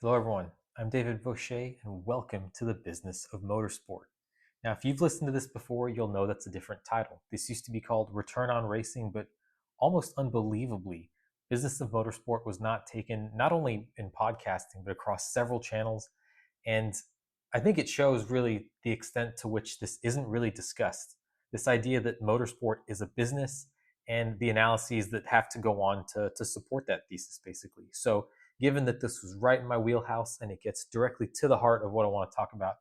Hello everyone, I'm David Vaucher and welcome to the Business of Motorsport. Now if you've listened to this before, you'll know that's a different title. This used to be called Return on Racing, but almost unbelievably, Business of Motorsport was not taken not only in podcasting, but across several channels. And I think it shows really the extent to which this isn't really discussed. This idea that motorsport is a business and the analyses that have to go on to support that thesis, basically. So given that this was right in my wheelhouse and it gets directly to the heart of what I want to talk about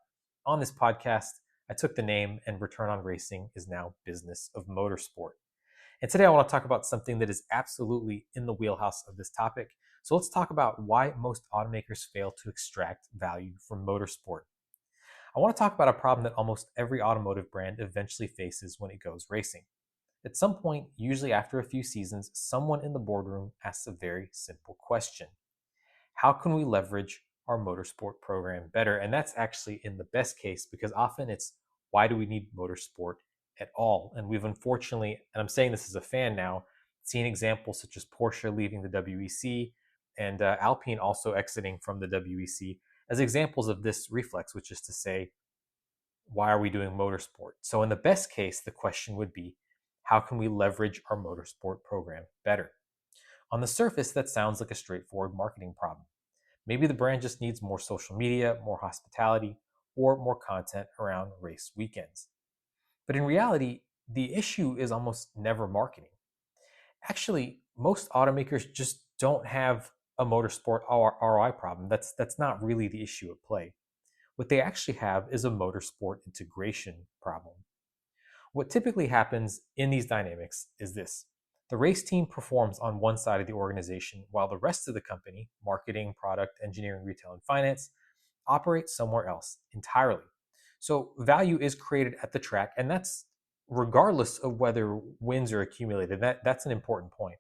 on this podcast, I took the name, and Return on Racing is now Business of Motorsport. And today I want to talk about something that is absolutely in the wheelhouse of this topic. So let's talk about why most automakers fail to extract value from motorsport. I want to talk about a problem that almost every automotive brand eventually faces when it goes racing. At some point, usually after a few seasons, someone in the boardroom asks a very simple question: how can we leverage our motorsport program better? And that's actually in the best case, because often it's, why do we need motorsport at all? And we've unfortunately, and I'm saying this as a fan now, seen examples such as Porsche leaving the WEC and Alpine also exiting from the WEC as examples of this reflex, which is to say, why are we doing motorsport? So in the best case, the question would be, how can we leverage our motorsport program better? On the surface, that sounds like a straightforward marketing problem. Maybe the brand just needs more social media, more hospitality, or more content around race weekends. But in reality, the issue is almost never marketing. Actually, most automakers just don't have a motorsport ROI problem. That's not really the issue at play. What they actually have is a motorsport integration problem. What typically happens in these dynamics is this: the race team performs on one side of the organization, while the rest of the company, marketing, product, engineering, retail, and finance, operates somewhere else entirely. So value is created at the track, and that's regardless of whether wins are accumulated. That's an important point.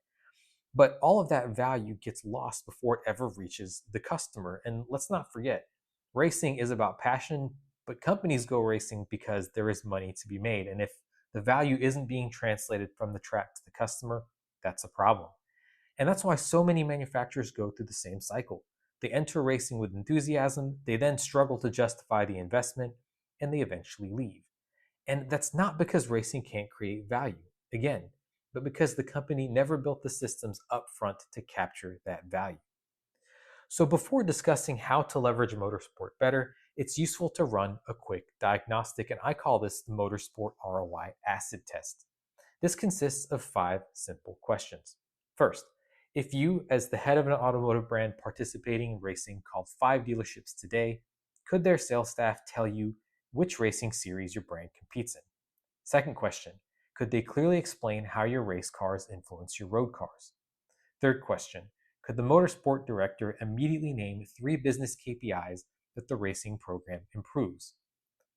But all of that value gets lost before it ever reaches the customer. And let's not forget, racing is about passion, but companies go racing because there is money to be made. And if the value isn't being translated from the track to the customer, that's a problem. And that's why so many manufacturers go through the same cycle. They enter racing with enthusiasm, they then struggle to justify the investment, and they eventually leave. And that's not because racing can't create value, again, but because the company never built the systems up front to capture that value. So before discussing how to leverage motorsport better, it's useful to run a quick diagnostic, and I call this the Motorsport ROI Acid Test. This consists of 5 simple questions. First, if you, as the head of an automotive brand participating in racing, called 5 dealerships today, could their sales staff tell you which racing series your brand competes in? Second question, could they clearly explain how your race cars influence your road cars? Third question, could the motorsport director immediately name 3 business KPIs that the racing program improves?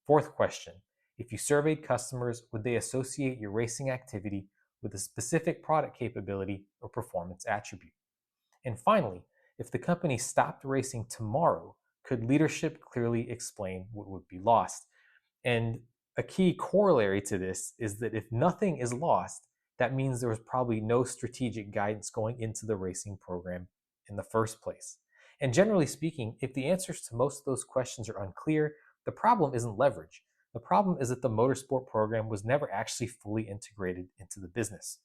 Fourth question, if you surveyed customers, would they associate your racing activity with a specific product capability or performance attribute? And finally, if the company stopped racing tomorrow, could leadership clearly explain what would be lost? And a key corollary to this is that if nothing is lost, that means there was probably no strategic guidance going into the racing program in the first place. And generally speaking, if the answers to most of those questions are unclear, the problem isn't leverage. The problem is that the motorsport program was never actually fully integrated into the business.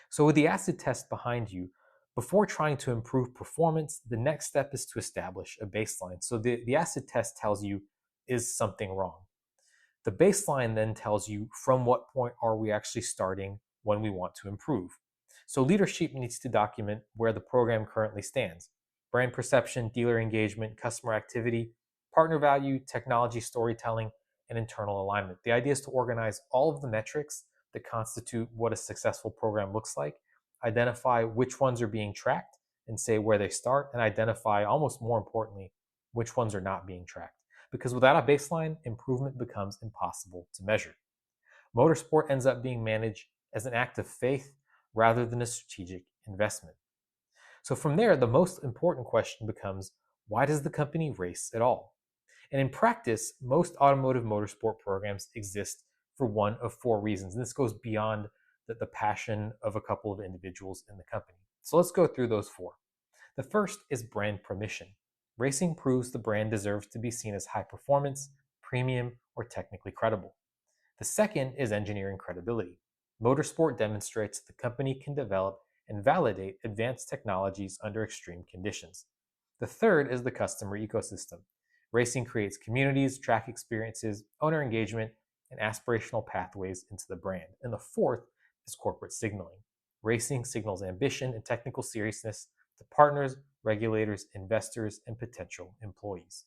So with the acid test behind you, before trying to improve performance, the next step is to establish a baseline. So the acid test tells you, is something wrong? The baseline then tells you, from what point are we actually starting when we want to improve? So leadership needs to document where the program currently stands: brand perception, dealer engagement, customer activity, partner value, technology storytelling, and internal alignment. The idea is to organize all of the metrics that constitute what a successful program looks like, identify which ones are being tracked and say where they start, and identify, almost more importantly, which ones are not being tracked. Because without a baseline, improvement becomes impossible to measure. Motorsport ends up being managed as an act of faith rather than a strategic investment. So from there, the most important question becomes, why does the company race at all? And in practice, most automotive motorsport programs exist for one of 4 reasons. And this goes beyond the passion of a couple of individuals in the company. So let's go through those 4. The first is brand permission. Racing proves the brand deserves to be seen as high performance, premium, or technically credible. The second is engineering credibility. Motorsport demonstrates the company can develop and validate advanced technologies under extreme conditions. The third is the customer ecosystem. Racing creates communities, track experiences, owner engagement, and aspirational pathways into the brand. And the fourth is corporate signaling. Racing signals ambition and technical seriousness to partners, regulators, investors, and potential employees.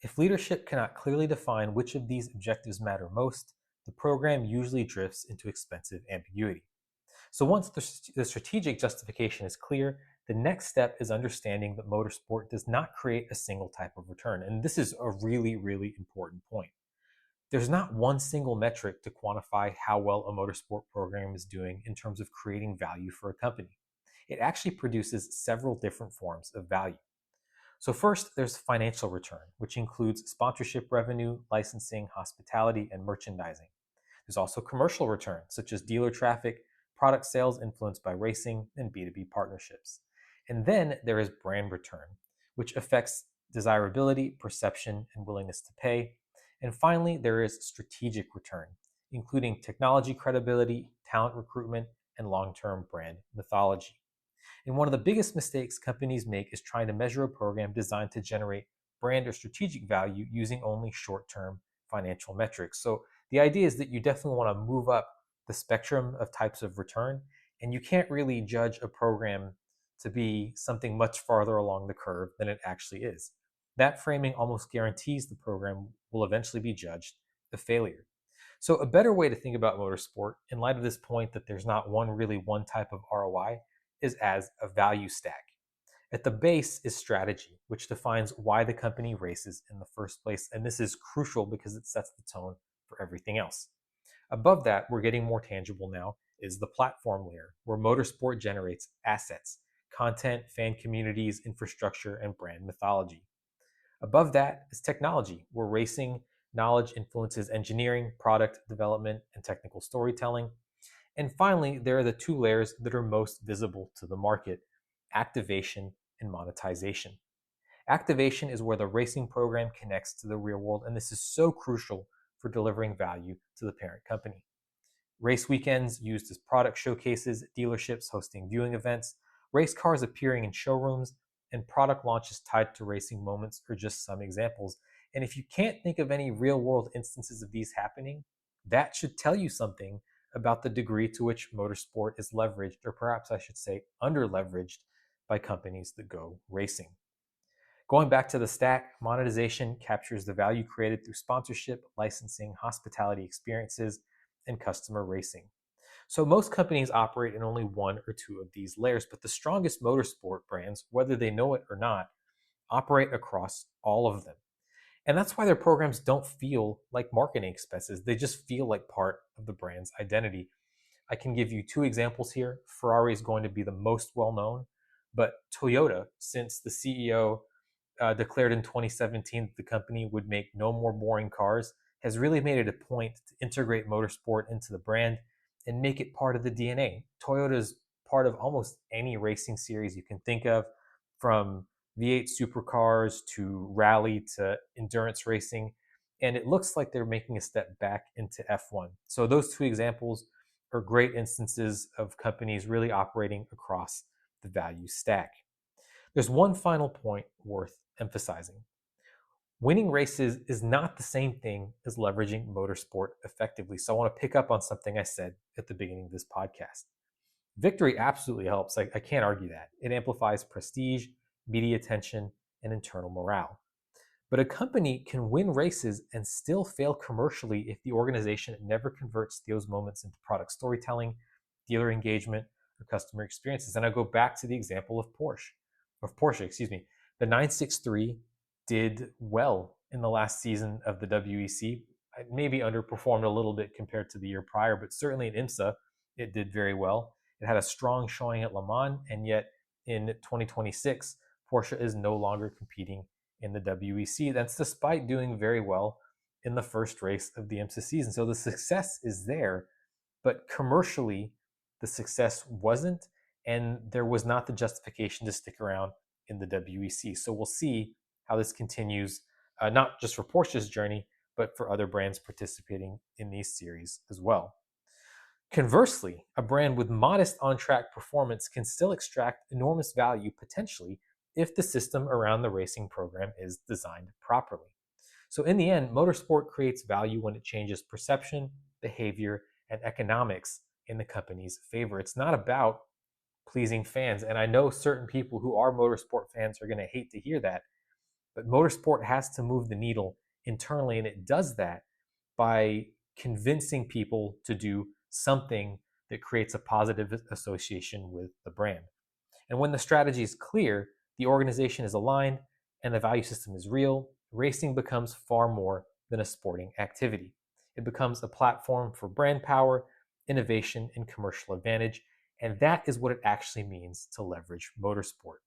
If leadership cannot clearly define which of these objectives matter most, the program usually drifts into expensive ambiguity. So once the strategic justification is clear, the next step is understanding that motorsport does not create a single type of return. And this is a really, really important point. There's not one single metric to quantify how well a motorsport program is doing in terms of creating value for a company. It actually produces several different forms of value. So first, there's financial return, which includes sponsorship revenue, licensing, hospitality, and merchandising. There's also commercial return, such as dealer traffic, product sales influenced by racing, and B2B partnerships. And then there is brand return, which affects desirability, perception, and willingness to pay. And finally, there is strategic return, including technology credibility, talent recruitment, and long-term brand mythology. And one of the biggest mistakes companies make is trying to measure a program designed to generate brand or strategic value using only short-term financial metrics. So the idea is that you definitely want to move up the spectrum of types of return, and you can't really judge a program to be something much farther along the curve than it actually is. That framing almost guarantees the program will eventually be judged a failure. So a better way to think about motorsport, in light of this point that there's not one type of ROI, is as a value stack. At the base is strategy, which defines why the company races in the first place, and this is crucial because it sets the tone for everything else. Above that, we're getting more tangible now, is the platform layer, where motorsport generates assets, content, fan communities, infrastructure, and brand mythology. Above that is technology, where racing knowledge influences engineering, product development, and technical storytelling. And finally, there are the two layers that are most visible to the market: activation and monetization. Activation is where the racing program connects to the real world, and this is so crucial for delivering value to the parent company. Race weekends used as product showcases, dealerships hosting viewing events, race cars appearing in showrooms, and product launches tied to racing moments are just some examples. And if you can't think of any real world instances of these happening, that should tell you something about the degree to which motorsport is leveraged, or perhaps I should say under leveraged, by companies that go racing. Going back to the stack, monetization captures the value created through sponsorship, licensing, hospitality experiences, and customer racing. So most companies operate in only one or two of these layers, but the strongest motorsport brands, whether they know it or not, operate across all of them. And that's why their programs don't feel like marketing expenses. They just feel like part of the brand's identity. I can give you two examples here. Ferrari is going to be the most well known, but Toyota, since the CEO declared in 2017 that the company would make no more boring cars, has really made it a point to integrate motorsport into the brand and make it part of the DNA. Toyota is part of almost any racing series you can think of, from V8 supercars to rally to endurance racing. And it looks like they're making a step back into F1. So those two examples are great instances of companies really operating across the value stack. There's one final point worth emphasizing. Winning races is not the same thing as leveraging motorsport effectively. So I want to pick up on something I said at the beginning of this podcast. Victory absolutely helps. I can't argue that. It amplifies prestige, media attention, and internal morale. But a company can win races and still fail commercially if the organization never converts those moments into product storytelling, dealer engagement, or customer experiences. And I go back to the example of Porsche. The 963 did well in the last season of the WEC. It maybe underperformed a little bit compared to the year prior, but certainly at IMSA, it did very well. It had a strong showing at Le Mans, and yet in 2026, Porsche is no longer competing in the WEC. That's despite doing very well in the first race of the IMSA season. So the success is there, but commercially, the success wasn't, and there was not the justification to stick around in the WEC. So we'll see how this continues, not just for Porsche's journey, but for other brands participating in these series as well. Conversely, a brand with modest on-track performance can still extract enormous value potentially if the system around the racing program is designed properly. So in the end, motorsport creates value when it changes perception, behavior, and economics in the company's favor. It's not about pleasing fans. And I know certain people who are motorsport fans are going to hate to hear that, but motorsport has to move the needle internally, and it does that by convincing people to do something that creates a positive association with the brand. And when the strategy is clear, the organization is aligned, and the value system is real, racing becomes far more than a sporting activity. It becomes a platform for brand power, innovation, and commercial advantage. And that is what it actually means to leverage motorsport.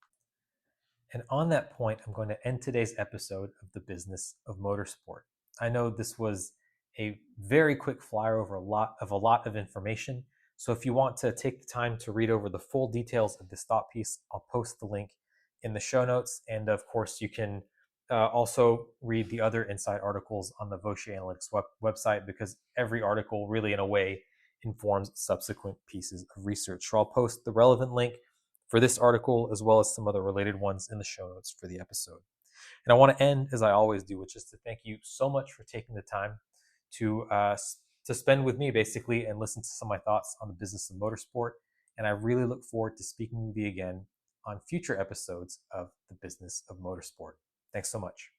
And on that point, I'm going to end today's episode of the Business of Motorsport. I know this was a very quick flyer over a lot of information. So if you want to take the time to read over the full details of this thought piece, I'll post the link in the show notes. And of course, you can also read the other inside articles on the Vaucher Analytics website, because every article really, in a way, informs subsequent pieces of research. So I'll post the relevant link for this article as well as some other related ones in the show notes for the episode. And I want to end, as I always do, with just to thank you so much for taking the time to spend with me, basically, and listen to some of my thoughts on the business of motorsport. And I really look forward to speaking with you again on future episodes of the Business of Motorsport. Thanks so much.